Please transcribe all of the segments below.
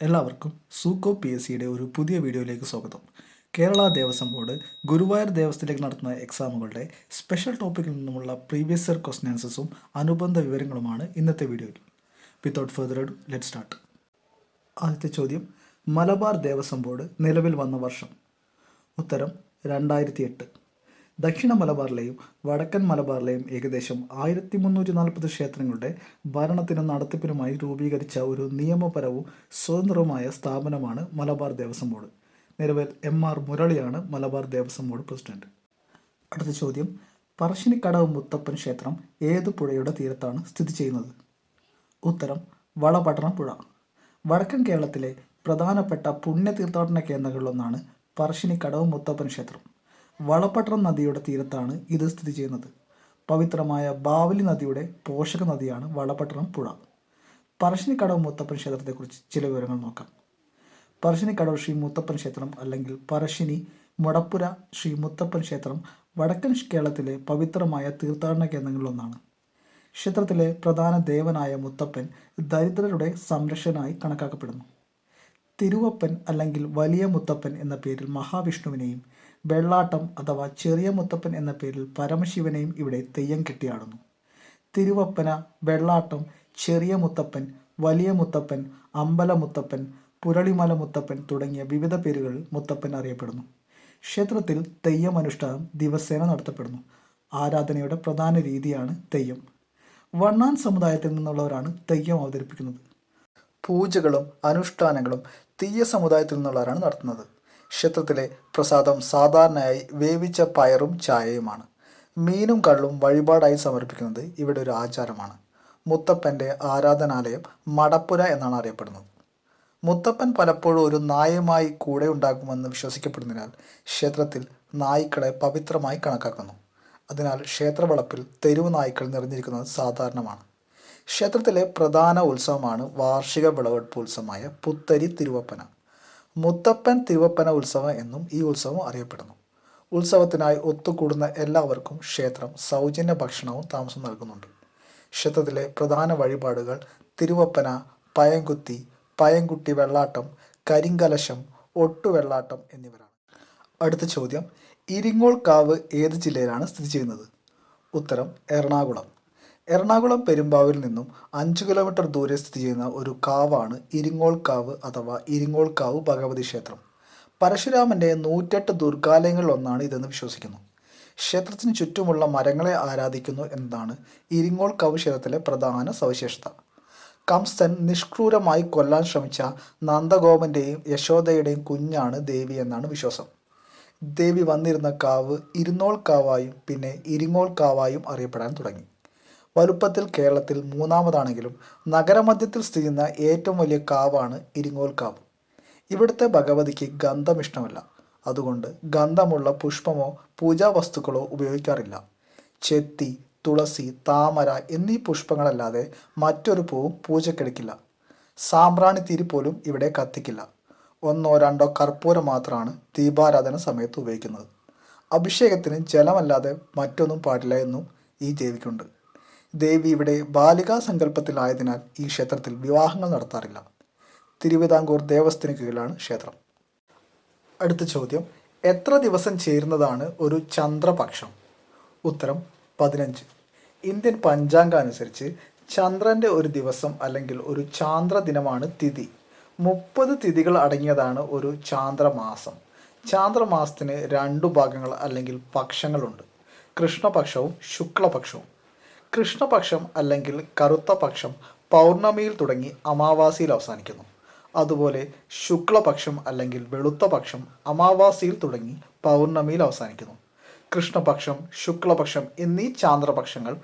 എല്ലാവർക്കും സൂക്കോ P S സിയുടെ ഒരു പുതിയ വീഡിയോയിലേക്ക് സ്വാഗതം. കേരള ദേവസ്വം ബോർഡ് ഗുരുവായൂർ ദേവസ്ഥത്തിലേക്ക് നടത്തുന്ന എക്സാമുകളുടെ സ്പെഷ്യൽ ടോപ്പിക്കിൽ നിന്നുമുള്ള പ്രീവിയസ് ഇയർ ക്വസ്റ്റ്യൻ ആൻസേഴ്സും അനുബന്ധ വിവരങ്ങളുമാണ് ഇന്നത്തെ വീഡിയോയിൽ. Without further ado let start. ആദ്യത്തെ ചോദ്യം, മലബാർ ദേവസ്വം ബോർഡ് നിലവിൽ വന്ന വർഷം. ഉത്തരം 2008. ദക്ഷിണ മലബാറിലെയും വടക്കൻ മലബാറിലെയും ഏകദേശം 1340 ക്ഷേത്രങ്ങളുടെ ഭരണത്തിനും നടത്തിപ്പിനുമായി രൂപീകരിച്ച ഒരു നിയമപരവും സ്വതന്ത്രവുമായ സ്ഥാപനമാണ് മലബാർ ദേവസ്വം ബോർഡ്. നിലവിൽ MR മുരളിയാണ് മലബാർ ദേവസ്വം ബോർഡ് പ്രസിഡന്റ്. അടുത്ത ചോദ്യം, പറശ്ശിനിക്കടവ് മുത്തപ്പൻ ക്ഷേത്രം ഏത് പുഴയുടെ തീരത്താണ് സ്ഥിതി ചെയ്യുന്നത്? ഉത്തരം വളപട്ടണം പുഴ. വടക്കൻ കേരളത്തിലെ പ്രധാനപ്പെട്ട പുണ്യതീർത്ഥാടന കേന്ദ്രങ്ങളിലൊന്നാണ് പറശ്ശിനിക്കടവ് മുത്തപ്പൻ ക്ഷേത്രം. വളപട്ടണം നദിയുടെ തീരത്താണ് ഇത് സ്ഥിതി ചെയ്യുന്നത്. പവിത്രമായ ബാവലി നദിയുടെ പോഷക നദിയാണ് വളപട്ടണം പുഴ. പറശ്ശിനിക്കടവ് മുത്തപ്പൻ ക്ഷേത്രത്തെക്കുറിച്ച് ചില വിവരങ്ങൾ നോക്കാം. പറശ്ശിനിക്കടവ് ശ്രീ മുത്തപ്പൻ ക്ഷേത്രം അല്ലെങ്കിൽ പറശ്ശിനി മുടപ്പുര ശ്രീ മുത്തപ്പൻ ക്ഷേത്രം വടക്കൻ കേരളത്തിലെ പവിത്രമായ തീർത്ഥാടന കേന്ദ്രങ്ങളിലൊന്നാണ്. ക്ഷേത്രത്തിലെ പ്രധാന ദേവനായ മുത്തപ്പൻ ദരിദ്രരുടെ സംരക്ഷകനായി കണക്കാക്കപ്പെടുന്നു. തിരുവപ്പൻ അല്ലെങ്കിൽ വലിയ മുത്തപ്പൻ എന്ന പേരിൽ മഹാവിഷ്ണുവിനെയും വെള്ളാട്ടം അഥവാ ചെറിയ മുത്തപ്പൻ എന്ന പേരിൽ പരമശിവനെയും ഇവിടെ തെയ്യം കെട്ടിയാടുന്നു. തിരുവപ്പന, വെള്ളാട്ടം, ചെറിയ മുത്തപ്പൻ, വലിയ മുത്തപ്പൻ, അമ്പല മുത്തപ്പൻ, പുരളിമല മുത്തപ്പൻ തുടങ്ങിയ വിവിധ പേരുകളിൽ മുത്തപ്പൻ അറിയപ്പെടുന്നു. ക്ഷേത്രത്തിൽ തെയ്യം അനുഷ്ഠാനം ദിവസേന നടത്തപ്പെടുന്നു. ആരാധനയുടെ പ്രധാന രീതിയാണ് തെയ്യം. വണ്ണാൻ സമുദായത്തിൽ നിന്നുള്ളവരാണ് തെയ്യം അവതരിപ്പിക്കുന്നത്. പൂജകളും അനുഷ്ഠാനങ്ങളും തീയ സമുദായത്തിൽ നിന്നുള്ളവരാണ് നടത്തുന്നത്. ക്ഷേത്രത്തിലെ പ്രസാദം സാധാരണയായി വേവിച്ച പയറും ചായയുമാണ്. മീനും കള്ളും വഴിപാടായി സമർപ്പിക്കുന്നത് ഇവിടെ ഒരു ആചാരമാണ്. മുത്തപ്പൻ്റെ ആരാധനാലയം മടപ്പുര എന്നാണ് അറിയപ്പെടുന്നത്. മുത്തപ്പൻ പലപ്പോഴും ഒരു നായയുമായി കൂടെ ഉണ്ടാകുമെന്ന് വിശ്വസിക്കപ്പെടുന്നതിനാൽ ക്ഷേത്രത്തിൽ നായ്ക്കളെ പവിത്രമായി കണക്കാക്കുന്നു. അതിനാൽ ക്ഷേത്രവളപ്പിൽ തെരുവ് നായ്ക്കൾ നിറഞ്ഞിരിക്കുന്നത് സാധാരണമാണ്. ക്ഷേത്രത്തിലെ പ്രധാന ഉത്സവമാണ് വാർഷിക വിളവെടുപ്പ് ഉത്സവമായ പുത്തരി തിരുവപ്പന. മുത്തപ്പൻ തിരുവപ്പന ഉത്സവം എന്നും ഈ ഉത്സവം അറിയപ്പെടുന്നു. ഉത്സവത്തിനായി ഒത്തുകൂടുന്ന എല്ലാവർക്കും ക്ഷേത്രം സൗജന്യ ഭക്ഷണവും താമസം നൽകുന്നുണ്ട്. ക്ഷേത്രത്തിലെ പ്രധാന വഴിപാടുകൾ തിരുവപ്പന, പയംകുത്തി, പയംകുട്ടി വെള്ളാട്ടം, കരിങ്കലശം, ഒട്ടുവെള്ളാട്ടം എന്നിവരാണ്. അടുത്ത ചോദ്യം, ഇരിങ്ങോൾ കാവ് ഏത് ജില്ലയിലാണ് സ്ഥിതി ചെയ്യുന്നത്? ഉത്തരം എറണാകുളം. എറണാകുളം പെരുമ്പാവൂരിൽ നിന്നും 5 കിലോമീറ്റർ ദൂരെ സ്ഥിതി ചെയ്യുന്ന ഒരു കാവാണ് ഇരിങ്ങോൾ കാവ് അഥവാ ഇരിങ്ങോൾ കാവ് ഭഗവതി ക്ഷേത്രം. പരശുരാമൻ്റെ 108 ദുർഗാലയങ്ങളിൽ ഒന്നാണ് ഇതെന്ന് വിശ്വസിക്കുന്നു. ക്ഷേത്രത്തിന് ചുറ്റുമുള്ള മരങ്ങളെ ആരാധിക്കുന്നു എന്നതാണ് ഇരിങ്ങോൾ കാവ് ക്ഷേത്രത്തിലെ പ്രധാന സവിശേഷത. കംസൻ നിഷ്ക്രൂരമായി കൊല്ലാൻ ശ്രമിച്ച നന്ദഗോപൻ്റെയും യശോദയുടെയും കുഞ്ഞാണ് ദേവി എന്നാണ് വിശ്വാസം. ദേവി വന്നിരുന്ന കാവ് ഇരുന്നോൾ കാവായും പിന്നെ ഇരിങ്ങോൾ കാവായും അറിയപ്പെടാൻ തുടങ്ങി. വലുപ്പത്തിൽ കേരളത്തിൽ 3ാമതാണെങ്കിലും നഗരമധ്യത്തിൽ സ്ഥിതി ചെയ്യുന്ന ഏറ്റവും വലിയ കാവാണ് ഇരിങ്ങോൾ കാവ്. ഇവിടുത്തെ ഭഗവതിക്ക് ഗന്ധം ഇഷ്ടമല്ല. അതുകൊണ്ട് ഗന്ധമുള്ള പുഷ്പമോ പൂജാ വസ്തുക്കളോ ഉപയോഗിക്കാറില്ല. ചെത്തി, തുളസി, താമര എന്നീ പുഷ്പങ്ങളല്ലാതെ മറ്റൊരു പൂവും പൂജക്കെടുക്കില്ല. സാമ്പ്രാണിത്തിരി പോലും ഇവിടെ കത്തിക്കില്ല. 1 or 2 കർപ്പൂരം മാത്രമാണ് ദീപാരാധന സമയത്ത് ഉപയോഗിക്കുന്നത്. അഭിഷേകത്തിന് ജലമല്ലാതെ മറ്റൊന്നും പാടില്ല എന്നും ഈ ദേവിക്കുണ്ട്. ദേവി ഇവിടെ ബാലികാ സങ്കല്പത്തിലായതിനാൽ ഈ ക്ഷേത്രത്തിൽ വിവാഹങ്ങൾ നടത്താറില്ല. തിരുവിതാംകൂർ ദേവസ്ഥത്തിന് കീഴിലാണ് ക്ഷേത്രം. അടുത്ത ചോദ്യം, എത്ര ദിവസം ചേരുന്നതാണ് ഒരു ചന്ദ്രപക്ഷം? ഉത്തരം 15. ഇന്ത്യൻ പഞ്ചാംഗം അനുസരിച്ച് ചന്ദ്രൻ്റെ ഒരു ദിവസം അല്ലെങ്കിൽ ഒരു ചാന്ദ്ര ദിനമാണ് തിഥി. 30 തിഥികൾ അടങ്ങിയതാണ് ഒരു ചാന്ദ്രമാസം. ചാന്ദ്രമാസത്തിന് 2 ഭാഗങ്ങൾ അല്ലെങ്കിൽ പക്ഷങ്ങളുണ്ട്, കൃഷ്ണപക്ഷവും ശുക്ലപക്ഷവും. കൃഷ്ണപക്ഷം അല്ലെങ്കിൽ കറുത്ത പക്ഷം പൗർണമിയിൽ തുടങ്ങി അമാവാസിയിൽ അവസാനിക്കുന്നു. അതുപോലെ ശുക്ലപക്ഷം അല്ലെങ്കിൽ വെളുത്ത പക്ഷം അമാവാസിയിൽ തുടങ്ങി പൗർണമിയിൽ അവസാനിക്കുന്നു. കൃഷ്ണപക്ഷം, ശുക്ലപക്ഷം എന്നീ ചാന്ദ്രപക്ഷങ്ങൾ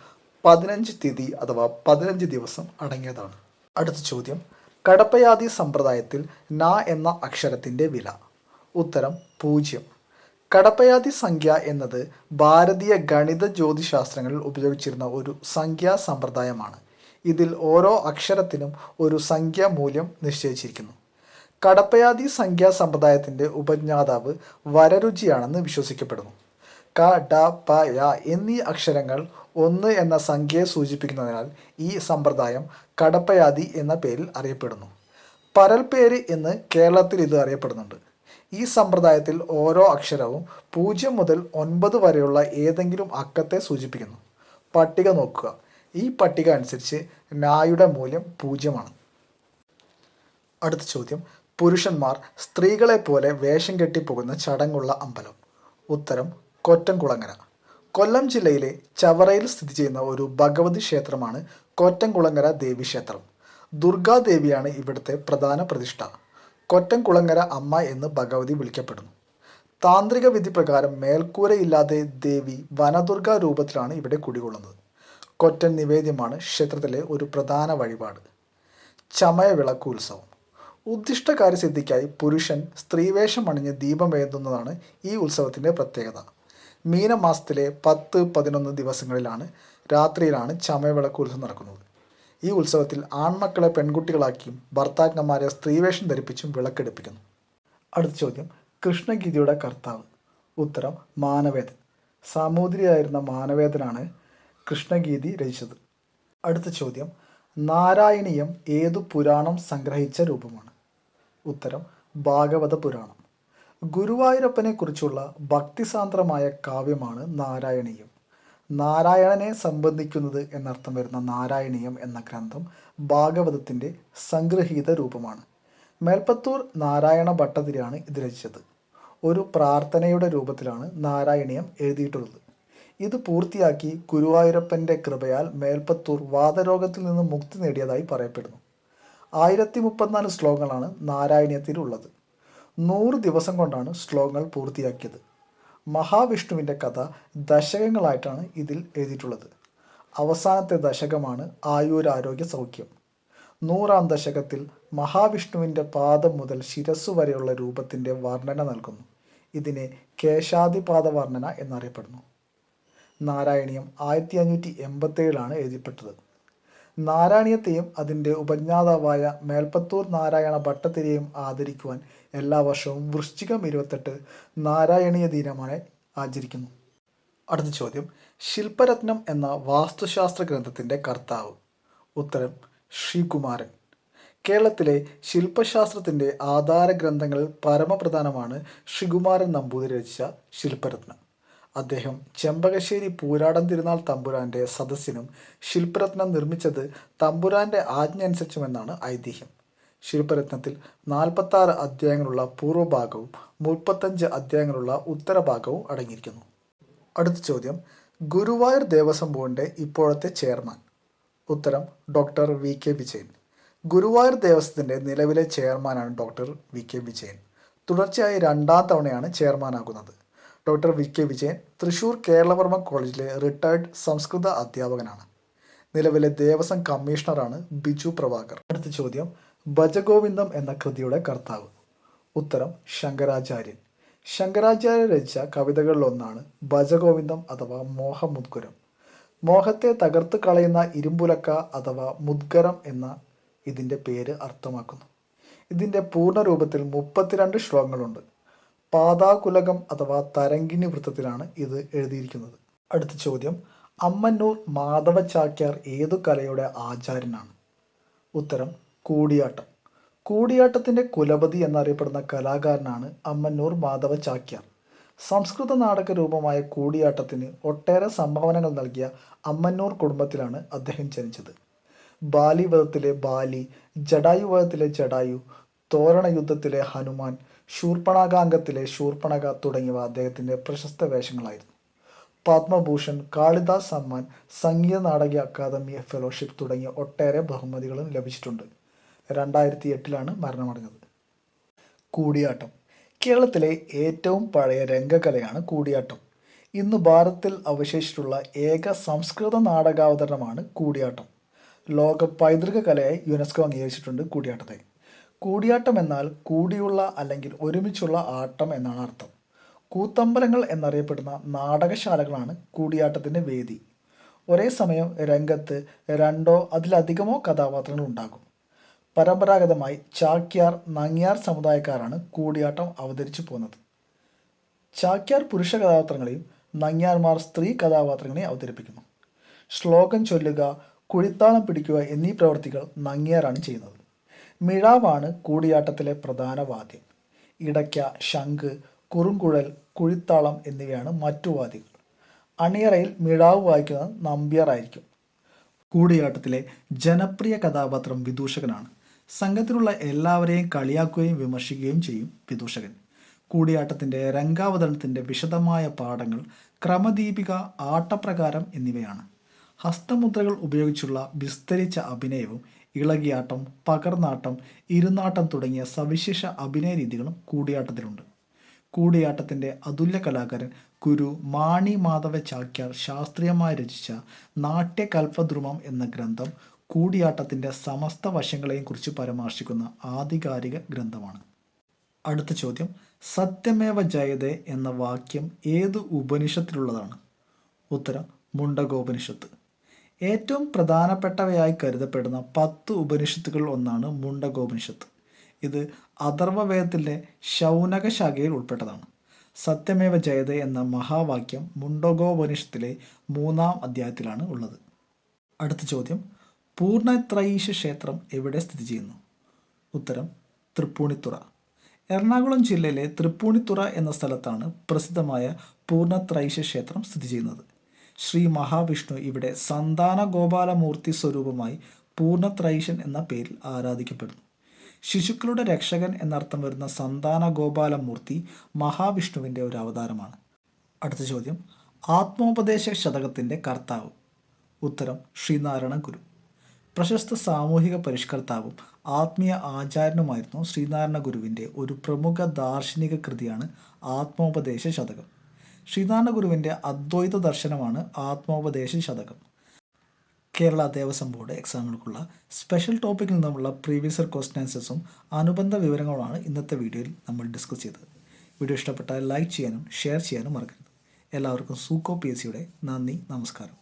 15 തിഥി അഥവാ 15 ദിവസം അടങ്ങിയതാണ്. അടുത്ത ചോദ്യം, കടപ്പയാതി സമ്പ്രദായത്തിൽ ന എന്ന അക്ഷരത്തിൻ്റെ വില? ഉത്തരം 0. കടപ്പയാതി സംഖ്യ എന്നത് ഭാരതീയ ഗണിത ജ്യോതിശാസ്ത്രങ്ങളിൽ ഉപയോഗിച്ചിരുന്ന ഒരു സംഖ്യാ സമ്പ്രദായമാണ്. ഇതിൽ ഓരോ അക്ഷരത്തിനും ഒരു സംഖ്യാമൂല്യം നിശ്ചയിച്ചിരിക്കുന്നു. കടപ്പയാതി സംഖ്യാ സമ്പ്രദായത്തിൻ്റെ ഉപജ്ഞാതാവ് വരരുചിയാണെന്ന് വിശ്വസിക്കപ്പെടുന്നു. ക, ഡ, പ, യ എന്നീ അക്ഷരങ്ങൾ 1 എന്ന സംഖ്യയെ സൂചിപ്പിക്കുന്നതിനാൽ ഈ സമ്പ്രദായം കടപ്പയാതി എന്ന പേരിൽ അറിയപ്പെടുന്നു. പരൽപ്പേര് എന്ന് കേരളത്തിൽ ഇത് അറിയപ്പെടുന്നുണ്ട്. ഈ സമ്പ്രദായത്തിൽ ഓരോ അക്ഷരവും 0 മുതൽ 9 വരെയുള്ള ഏതെങ്കിലും അക്കത്തെ സൂചിപ്പിക്കുന്നു. പട്ടിക നോക്കുക. ഈ പട്ടിക അനുസരിച്ച് നായുടെ മൂല്യം 0 ആണ്. അടുത്ത ചോദ്യം, പുരുഷന്മാർ സ്ത്രീകളെ പോലെ വേഷം കെട്ടിപ്പോകുന്ന ചടങ്ങുള്ള അമ്പലം. ഉത്തരം കൊറ്റംകുളങ്ങര. കൊല്ലം ജില്ലയിലെ ചവറയിൽ സ്ഥിതി ചെയ്യുന്ന ഒരു ഭഗവതി ക്ഷേത്രമാണ് കൊറ്റംകുളങ്ങര ദേവീക്ഷേത്രം. ദുർഗാദേവിയാണ് ഇവിടുത്തെ പ്രധാന പ്രതിഷ്ഠ. കൊറ്റംകുളങ്ങര അമ്മ എന്ന് ഭഗവതി വിളിക്കപ്പെടുന്നു. താന്ത്രിക വിധി പ്രകാരം മേൽക്കൂരയില്ലാതെ ദേവി വനദുർഗ രൂപത്തിലാണ് ഇവിടെ കുടികൊള്ളുന്നത്. കൊറ്റൻ നിവേദ്യമാണ് ക്ഷേത്രത്തിലെ ഒരു പ്രധാന വഴിപാട്. ചമയവിളക്ക് ഉത്സവം. ഉദ്ദിഷ്ടകാര്യസിദ്ധിക്കായി പുരുഷൻ സ്ത്രീവേഷം അണിഞ്ഞ് ദീപമേന്തുന്നതാണ് ഈ ഉത്സവത്തിൻ്റെ പ്രത്യേകത. മീനമാസത്തിലെ 10, 11 ദിവസങ്ങളിലാണ് രാത്രിയിലാണ് ചമയവിളക്ക് ഉത്സവം നടക്കുന്നത്. ഈ ഉത്സവത്തിൽ ആൺമക്കളെ പെൺകുട്ടികളാക്കിയും ഭർത്താക്കന്മാരെ സ്ത്രീവേഷം ധരിപ്പിച്ചും വിളക്കെടുപ്പിക്കുന്നു. അടുത്ത ചോദ്യം, കൃഷ്ണഗീതയുടെ കർത്താവ്. ഉത്തരം മാനവേദൻ. സാമൂതിരിയായിരുന്ന മാനവേദനാണ് കൃഷ്ണഗീതി രചിച്ചത്. അടുത്ത ചോദ്യം, നാരായണീയം ഏതു പുരാണം സംഗ്രഹിച്ച രൂപമാണ്? ഉത്തരം ഭാഗവത പുരാണം. ഗുരുവായൂരപ്പനെ കുറിച്ചുള്ള ഭക്തിസാന്ദ്രമായ കാവ്യമാണ് നാരായണീയം. നാരായണനെ സംബന്ധിക്കുന്നത് എന്നർത്ഥം വരുന്ന നാരായണീയം എന്ന ഗ്രന്ഥം ഭാഗവതത്തിൻ്റെ സംഗ്രഹീത രൂപമാണ്. മേൽപ്പത്തൂർ നാരായണ ഭട്ടതിരിയാണ് ഇത് രചിച്ചത്. ഒരു പ്രാർത്ഥനയുടെ രൂപത്തിലാണ് നാരായണീയം എഴുതിയിട്ടുള്ളത്. ഇത് പൂർത്തിയാക്കി ഗുരുവായൂരപ്പൻ്റെ കൃപയാൽ മേൽപ്പത്തൂർ വാതരോഗത്തിൽ നിന്ന് മുക്തി നേടിയതായി പറയപ്പെടുന്നു. 1034 ശ്ലോകങ്ങളാണ് നാരായണീയത്തിലുള്ളത്. 100 ദിവസം കൊണ്ടാണ് ശ്ലോകങ്ങൾ പൂർത്തിയാക്കിയത്. മഹാവിഷ്ണുവിൻ്റെ കഥ ദശകങ്ങളായിട്ടാണ് ഇതിൽ എഴുതിയിട്ടുള്ളത്. അവസാനത്തെ ദശകമാണ് ആയുരാരോഗ്യ സൗഖ്യം. 100-ാം ദശകത്തിൽ മഹാവിഷ്ണുവിൻ്റെ പാദം മുതൽ ശിരസ്സു വരെയുള്ള രൂപത്തിൻ്റെ വർണ്ണന നൽകുന്നു. ഇതിനെ കേശാദിപാദ വർണ്ണന എന്നറിയപ്പെടുന്നു. നാരായണീയം 1587 എഴുതപ്പെട്ടത്. നാരായണീയത്തെയും അതിൻ്റെ ഉപജ്ഞാതാവായ മേൽപ്പത്തൂർ നാരായണ ഭട്ടതിരിയെയും ആദരിക്കുവാൻ എല്ലാ വർഷവും വൃശ്ചികം 28 നാരായണീയ ദിനമായി ആചരിക്കുന്നു. അടുത്ത ചോദ്യം, ശില്പരത്നം എന്ന വാസ്തുശാസ്ത്ര ഗ്രന്ഥത്തിൻ്റെ കർത്താവ്. ഉത്തരം ശ്രീകുമാരൻ. കേരളത്തിലെ ശില്പശാസ്ത്രത്തിൻ്റെ ആധാര ഗ്രന്ഥങ്ങളിൽ പരമപ്രധാനമാണ് ശ്രീകുമാരൻ നമ്പൂതിരി രചിച്ച ശില്പരത്നം. അദ്ദേഹം ചെമ്പകശ്ശേരി പൂരാടൻ തിരുനാൾ തമ്പുരാൻ്റെ സദസ്സിനും ശില്പരത്നം നിർമ്മിച്ചത് തമ്പുരാൻ്റെ ആജ്ഞ അനുസരിച്ചുമെന്നാണ് ഐതിഹ്യം. ശില്പരത്നത്തിൽ 46 അധ്യായങ്ങളുള്ള പൂർവ്വഭാഗവും 35 അധ്യായങ്ങളുള്ള ഉത്തരഭാഗവും അടങ്ങിയിരിക്കുന്നു. അടുത്ത ചോദ്യം, ഗുരുവായൂർ ദേവസ്വം ബോർഡിൻ്റെ ഇപ്പോഴത്തെ ചെയർമാൻ. ഉത്തരം ഡോക്ടർ വി.കെ. വിജയൻ. ഗുരുവായൂർ ദേവസ്വത്തിൻ്റെ നിലവിലെ ചെയർമാനാണ് ഡോക്ടർ വി.കെ. വിജയൻ. തുടർച്ചയായി 2ാം തവണയാണ് ചെയർമാനാകുന്നത്. Doctor V K. വിജയൻ തൃശ്ശൂർ കേരളവർമ്മ കോളേജിലെ റിട്ടയർഡ് സംസ്കൃത അധ്യാപകനാണ്. നിലവിലെ ദേവസ്വം കമ്മീഷണറാണ് ബിജു പ്രഭാകർ. അടുത്ത ചോദ്യം, ഭജഗോവിന്ദം എന്ന കൃതിയുടെ കർത്താവ്. ഉത്തരം ശങ്കരാചാര്യൻ. ശങ്കരാചാര്യ രചിച്ച കവിതകളിലൊന്നാണ് ഭജഗോവിന്ദം അഥവാ മോഹമുദ്ഗരം. മോഹത്തെ തകർത്ത് കളയുന്ന ഇരുമ്പുലക്ക അഥവാ മുദ്ഗരം എന്ന ഇതിൻ്റെ പേര് അർത്ഥമാക്കുന്നു. ഇതിൻ്റെ പൂർണ്ണരൂപത്തിൽ 32 ശ്ലോകങ്ങളുണ്ട്. പാതാകുലകം അഥവാ തരങ്കിണി വൃത്തത്തിലാണ് ഇത് എഴുതിയിരിക്കുന്നത്. അടുത്ത ചോദ്യം, അമ്മന്നൂർ മാധവ ചാക്യാർ ഏതു കലയുടെ ആചാര്യനാണ്? ഉത്തരം കൂടിയാട്ടം. കൂടിയാട്ടത്തിൻ്റെ കുലപതി എന്നറിയപ്പെടുന്ന കലാകാരനാണ് അമ്മന്നൂർ മാധവ ചാക്യാർ. സംസ്കൃത നാടക രൂപമായ കൂടിയാട്ടത്തിന് ഒട്ടേറെ സംഭാവനകൾ നൽകിയ അമ്മന്നൂർ കുടുംബത്തിലാണ് അദ്ദേഹം ജനിച്ചത്. ബാലി വധത്തിലെ ബാലി, ജടായു വധത്തിലെ ജടായു, തോരണ യുദ്ധത്തിലെ ഹനുമാൻ, ശൂർപ്പണഖാംഗത്തിലെ ശൂർപ്പണഖ തുടങ്ങിയവ അദ്ദേഹത്തിൻ്റെ പ്രശസ്ത വേഷങ്ങളായിരുന്നു. പത്മഭൂഷൺ, കാളിദാസ് സമ്മാൻ, സംഗീത നാടക അക്കാദമി ഫെലോഷിപ്പ് തുടങ്ങിയ ഒട്ടേറെ ബഹുമതികളും ലഭിച്ചിട്ടുണ്ട്. 2008 മരണമടഞ്ഞത്. കൂടിയാട്ടം കേരളത്തിലെ ഏറ്റവും പഴയ രംഗകലയാണ് കൂടിയാട്ടം. ഇന്ന് ഭാരതത്തിൽ അവശേഷിച്ചിട്ടുള്ള ഏക സംസ്കൃത നാടകാവതരണമാണ് കൂടിയാട്ടം. ലോക പൈതൃക കലയായി യുനെസ്കോ അംഗീകരിച്ചിട്ടുണ്ട് കൂടിയാട്ടത്തെ. കൂടിയാട്ടം എന്നാൽ കൂടിയുള്ള അല്ലെങ്കിൽ ഒരുമിച്ചുള്ള ആട്ടം എന്നാണ് അർത്ഥം. കൂത്തമ്പലങ്ങൾ എന്നറിയപ്പെടുന്ന നാടകശാലകളാണ് കൂടിയാട്ടത്തിൻ്റെ വേദി. ഒരേ സമയം രംഗത്ത് 2 അതിലധികമോ കഥാപാത്രങ്ങൾ ഉണ്ടാകും. പരമ്പരാഗതമായി ചാക്യാർ, നങ്ങ്യാർ സമുദായക്കാരാണ് കൂടിയാട്ടം അവതരിച്ചു പോകുന്നത്. ചാക്യാർ പുരുഷ കഥാപാത്രങ്ങളെയും നങ്ങ്യാർമാർ സ്ത്രീ കഥാപാത്രങ്ങളെയും അവതരിപ്പിക്കുന്നു. ശ്ലോകം ചൊല്ലുക, കുഴിത്താളം പിടിക്കുക എന്നീ പ്രവൃത്തികൾ നങ്ങ്യാരാണ് ചെയ്യുന്നത്. മിഴാവാണ് കൂടിയാട്ടത്തിലെ പ്രധാന വാദ്യം. ഇടയ്ക്ക, ശംഖ്, കുറുങ്കുഴൽ, കുഴിത്താളം എന്നിവയാണ് മറ്റു വാദ്യങ്ങൾ. അണിയറയിൽ മിഴാവ് വായിക്കുന്നത് നമ്പ്യാരായിരിക്കും. കൂടിയാട്ടത്തിലെ ജനപ്രിയ കഥാപാത്രം വിദൂഷകനാണ്. സംഘത്തിലുള്ള എല്ലാവരെയും കളിയാക്കുകയും വിമർശിക്കുകയും ചെയ്യും വിദൂഷകൻ. കൂടിയാട്ടത്തിൻ്റെ രംഗാവതരണത്തിൻ്റെ വിശദമായ പാഠങ്ങൾ ക്രമദീപിക, ആട്ടപ്രകാരം എന്നിവയാണ്. ഹസ്തമുദ്രകൾ ഉപയോഗിച്ചുള്ള വിസ്തരിച്ച അഭിനയവും ഇളകിയാട്ടം, പകർന്നാട്ടം, ഇരുന്നാട്ടം തുടങ്ങിയ സവിശേഷ അഭിനയ രീതികളും കൂടിയാട്ടത്തിലുണ്ട്. കൂടിയാട്ടത്തിൻ്റെ അതുല്യ കലാകാരൻ ഗുരു മാണി മാധവ ചാക്യാർ ശാസ്ത്രീയമായി രചിച്ച നാട്യകൽപദ്രുമം എന്ന ഗ്രന്ഥം കൂടിയാട്ടത്തിൻ്റെ സമസ്ത വശങ്ങളെയും കുറിച്ച് പരാമർശിക്കുന്ന ആധികാരിക ഗ്രന്ഥമാണ്. അടുത്ത ചോദ്യം, സത്യമേവ ജയതേ എന്ന വാക്യം ഏത് ഉപനിഷത്തിലുള്ളതാണ്? ഉത്തരം മുണ്ടകോപനിഷത്ത്. ഏറ്റവും പ്രധാനപ്പെട്ടവയായി കരുതപ്പെടുന്ന 10 ഉപനിഷത്തുകളിൽ ഒന്നാണ് മുണ്ടകോപനിഷത്ത്. ഇത് അഥർവവേദത്തിലെ ശൗനക ശാഖയിൽ ഉൾപ്പെട്ടതാണ്. സത്യമേവ ജയതേ എന്ന മഹാവാക്യം മുണ്ടകോപനിഷത്തിലെ 3-ാം അധ്യായത്തിലാണ് ഉള്ളത്. അടുത്ത ചോദ്യം, പൂർണ്ണത്രയീശ ക്ഷേത്രം എവിടെ സ്ഥിതി ചെയ്യുന്നു? ഉത്തരം തൃപ്പൂണിത്തുറ. എറണാകുളം ജില്ലയിലെ തൃപ്പൂണിത്തുറ എന്ന സ്ഥലത്താണ് പ്രസിദ്ധമായ പൂർണ്ണത്രയീശ ക്ഷേത്രം സ്ഥിതി ചെയ്യുന്നത്. ശ്രീ മഹാവിഷ്ണു ഇവിടെ സന്താന ഗോപാലമൂർത്തി സ്വരൂപമായി പൂർണ്ണത്രയീശൻ എന്ന പേരിൽ ആരാധിക്കപ്പെടുന്നു. ശിശുക്കളുടെ രക്ഷകൻ എന്നർത്ഥം വരുന്ന സന്താന ഗോപാലമൂർത്തി മഹാവിഷ്ണുവിൻ്റെ ഒരു അവതാരമാണ്. അടുത്ത ചോദ്യം, ആത്മോപദേശ ശതകത്തിൻ്റെ കർത്താവ്? ഉത്തരം ശ്രീനാരായണ ഗുരു. പ്രശസ്ത സാമൂഹിക പരിഷ്കർത്താവും ആത്മീയ ആചാര്യനുമായിരുന്നു ശ്രീനാരായണ ഗുരുവിൻ്റെ ഒരു പ്രമുഖ ദാർശനിക കൃതിയാണ് ആത്മോപദേശ ശതകം. ശ്രീനാരായണ ഗുരുവിൻ്റെ അദ്വൈത ദർശനമാണ് ആത്മോപദേശ ശതകം. കേരള ദേവസ്വം ബോർഡ് എക്സാമുകൾക്കുള്ള സ്പെഷ്യൽ ടോപ്പിക്കിൽ നിന്നുമുള്ള പ്രീവിയസ് ഇയർ ക്വസ്റ്റ്യൻ ആൻസേഴ്സും അനുബന്ധ വിവരങ്ങളുമാണ് ഇന്നത്തെ വീഡിയോയിൽ നമ്മൾ ഡിസ്കസ് ചെയ്തത്. വീഡിയോ ഇഷ്ടപ്പെട്ടാൽ ലൈക്ക് ചെയ്യാനും ഷെയർ ചെയ്യാനും മറക്കരുത്. എല്ലാവർക്കും സൂക്കോ PSCയുടെ നന്ദി, നമസ്കാരം.